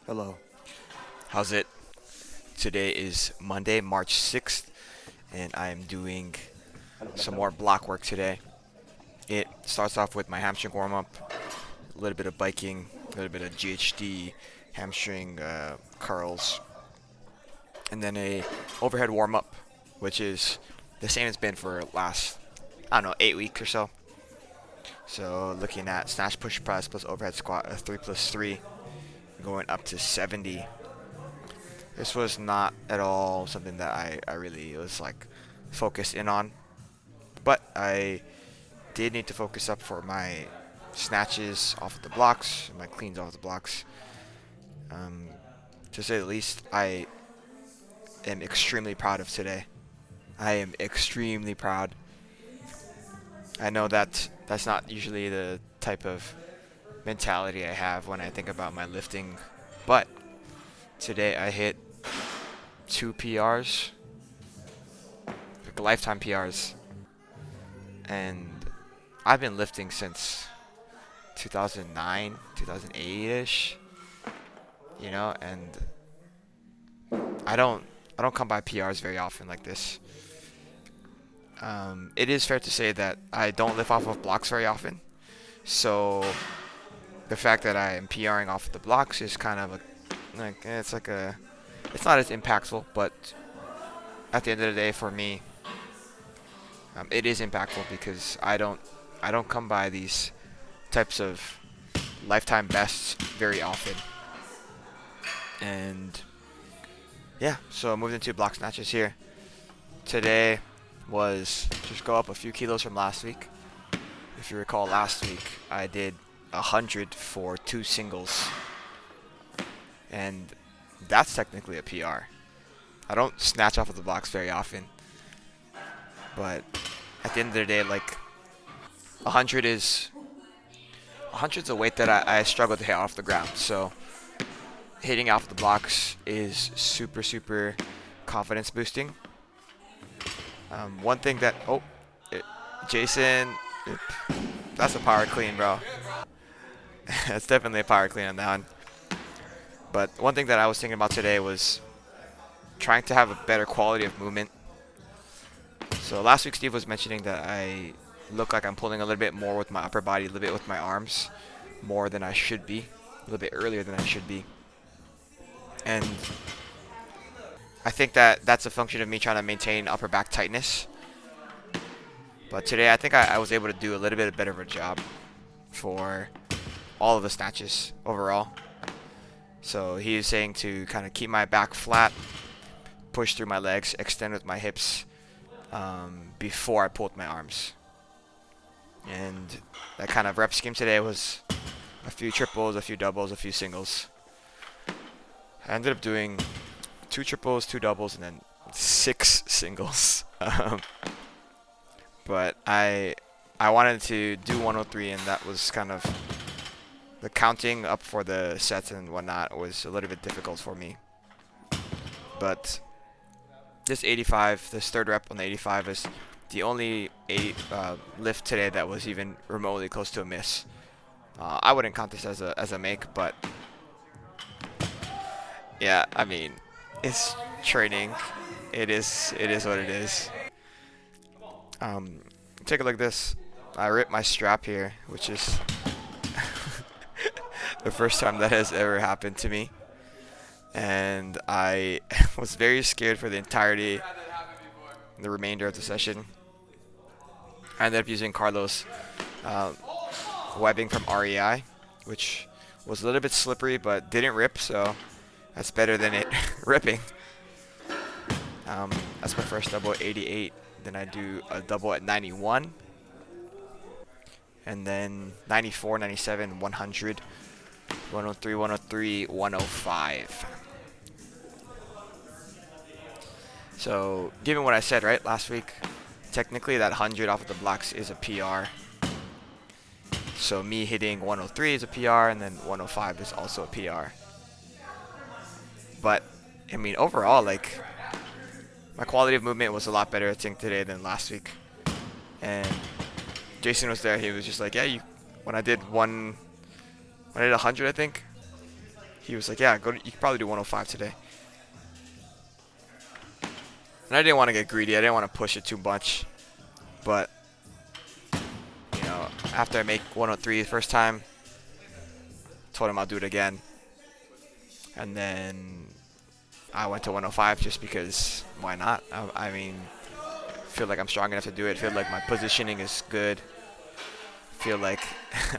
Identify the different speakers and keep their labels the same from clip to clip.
Speaker 1: Hello. How's it? Today is Monday, March 6th, and I am doing some more block work today. It starts off with my hamstring warm up, a little bit of biking, a little bit of GHD, hamstring curls, and then a overhead warm up, which is the same it's been for last, I don't know, 8 weeks or so. So looking at snatch, push, press plus overhead squat, a 3 plus 3, going up to 70. This was not at all something that I really was like focused in on, but I did need to focus up for my snatches off of the blocks, my cleans off the blocks. Um, to say the least, I am extremely proud of today. I am extremely proud. I know that that's not usually the type of mentality I have when I think about my lifting, but today I hit two PRs, like lifetime PRs, and I've been lifting since 2009, 2008ish, and I don't I don't come by PRs very often like this. It is fair to say that I don't lift off of blocks very often, so the fact that I am PRing off the blocks is kind of it's not as impactful, but at the end of the day, for me, it is impactful because I don't come by these types of lifetime bests very often. And yeah, so moving into block snatches here. Today was just go up a few kilos from last week. If you recall, last week I did 100 for two singles, and that's technically a PR. I don't snatch off of the blocks very often, but at the end of the day, like 100 is 100's a weight that I struggle to hit off the ground. So hitting off the blocks is super super confidence boosting. One thing that it, Jason, it, that's a power clean, bro. That's definitely a power clean on that one. But one thing that I was thinking about today was trying to have a better quality of movement. So last week Steve was mentioning that I look like I'm pulling a little bit more with my upper body, a little bit with my arms, more than I should be, a little bit earlier than I should be. And I think that that's a function of me trying to maintain upper back tightness. But today I think I was able to do a little bit better of a job for all of the snatches overall. So he is saying to kind of keep my back flat, push through my legs, extend with my hips before I pull with my arms. And that kind of rep scheme today was a few triples, a few doubles, a few singles. I ended up doing two triples, two doubles, and then six singles. But I wanted to do 103, and that was kind of the counting up for the sets and whatnot was a little bit difficult for me. But this 85, this third rep on the 85 is the only lift today that was even remotely close to a miss. I wouldn't count this as a make, but yeah, I mean, it's training. It is what it is. Um, Take a look at this. I ripped my strap here, which is the first time that has ever happened to me, and I was very scared for the entirety, the remainder of the session. I ended up using Carlos uh, webbing from REI, which was a little bit slippery but didn't rip, so that's better than it ripping. That's my first double at 88. Then I do a double at 91, and then 94, 97, 100, 103, 103, 105. So, given what I said right last week, technically that 100 off of the blocks is a PR. So me hitting 103 is a PR, and then 105 is also a PR. But I mean, overall, like my quality of movement was a lot better, I think, today than last week. And Jason was there. He was just like, yeah, when I did 100, I think, he was like, yeah, you can probably do 105 today. And I didn't want to get greedy. I didn't want to push it too much. But, you know, after I make 103 the first time, told him I'll do it again. And then I went to 105 just because why not? I mean, feel like I'm strong enough to do it. Feel like my positioning is good. Feel like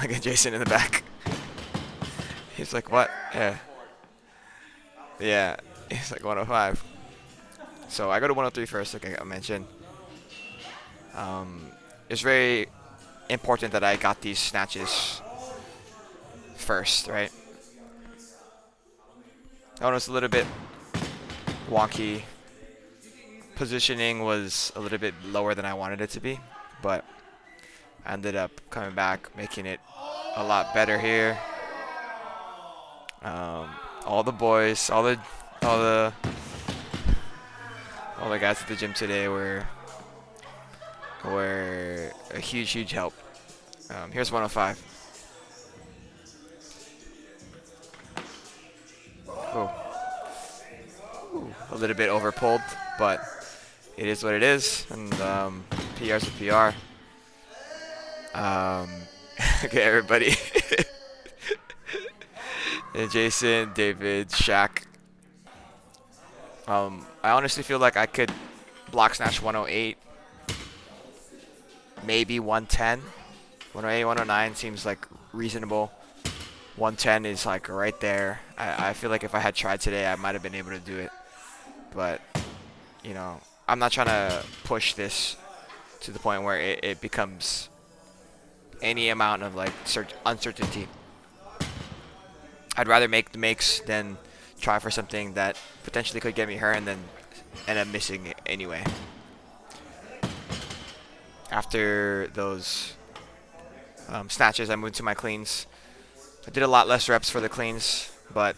Speaker 1: like a Jason in the back. He's like, what? Yeah. Yeah. He's like 105. So I go to 103 first, like I mentioned. It's very important that I got these snatches first, right? That was a little bit wonky. Positioning was a little bit lower than I wanted it to be, but I ended up coming back, making it a lot better here. All the boys, all the guys at the gym today were a huge help. Here's 105. Oh, a little bit over pulled, but it is what it is, and PR's a PR. Okay, everybody. Jason, David, Shaq. I honestly feel like I could block snatch 108, maybe 110. 108, 109 seems like reasonable. 110 is like right there. I feel like if I had tried today, I might have been able to do it. But, you know, I'm not trying to push this to the point where it becomes any amount of like uncertainty. I'd rather make the makes than try for something that potentially could get me hurt and then end up missing it anyway. After those snatches, I moved to my cleans. I did a lot less reps for the cleans, but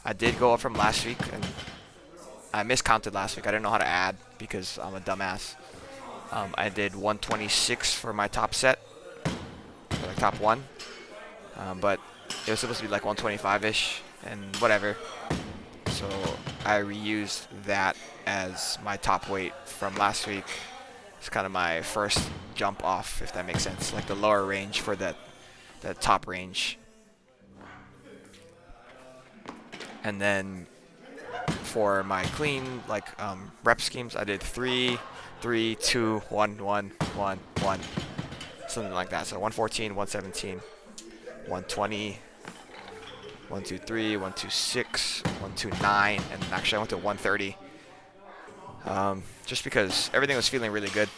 Speaker 1: I did go up from last week, and I miscounted last week. I didn't know how to add because I'm a dumbass. I did 126 for my top set, or like top one, but it was supposed to be like 125-ish, and whatever. So I reused that as my top weight from last week. It's kind of my first jump off, if that makes sense, like the lower range for the top range. And then for my clean like rep schemes, I did 3, 3, 2, 1, 1, 1, 1, something like that. So 114, 117, 120, 123, 126, 129, and actually I went to 130. Just because everything was feeling really good.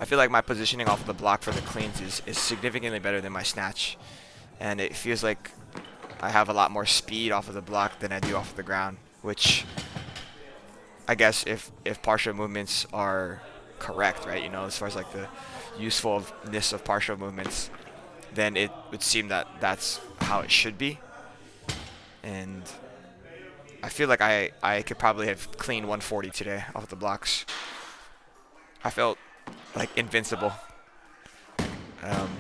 Speaker 1: I feel like my positioning off of the block for the cleans is significantly better than my snatch, and it feels like I have a lot more speed off of the block than I do off of the ground, which I guess if partial movements are correct, right, you know, as far as like the usefulness of partial movements, then it would seem that that's how it should be. And I feel like I could probably have cleaned 140 today off of the blocks. I felt like invincible.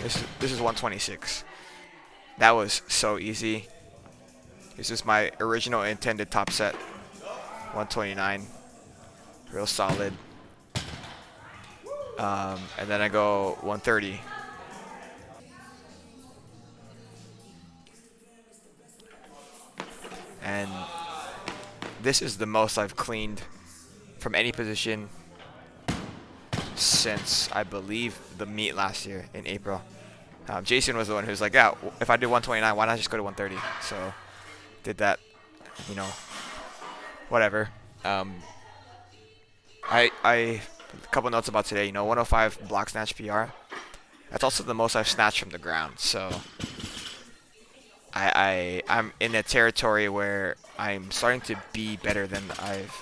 Speaker 1: This is 126. That was so easy. This is my original intended top set. 129. Real solid. And then I go 130. And this is the most I've cleaned from any position since, I believe, the meet last year in April. Jason was the one who was like, yeah, if I do 129, why not just go to 130? So did that, you know, whatever. A couple notes about today, you know, 105 block snatch PR. That's also the most I've snatched from the ground. So I'm in a territory where I'm starting to be better than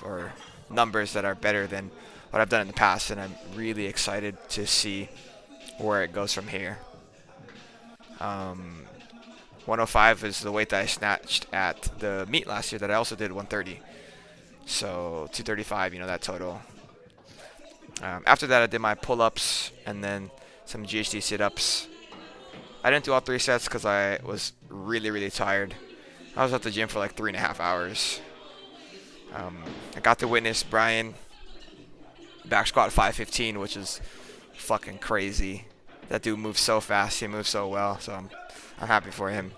Speaker 1: or numbers that are better than what I've done in the past, and I'm really excited to see where it goes from here. 105 is the weight that I snatched at the meet last year that I also did 130. So 235, you know, that total. After that, I did my pull-ups and then some GHD sit-ups. I didn't do all 3 sets because I was really, really tired. I was at the gym for like 3.5 hours. I got to witness Brian back squat 515, which is fucking crazy. That dude moves so fast. He moves so well. So I'm happy for him.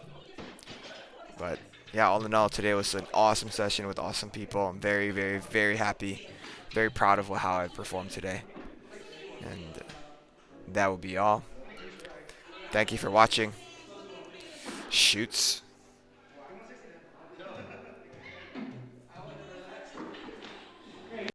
Speaker 1: But yeah, all in all, today was an awesome session with awesome people. I'm very, very, very happy. Very proud of how I performed today. And that will be all. Thank you for watching. Shoots.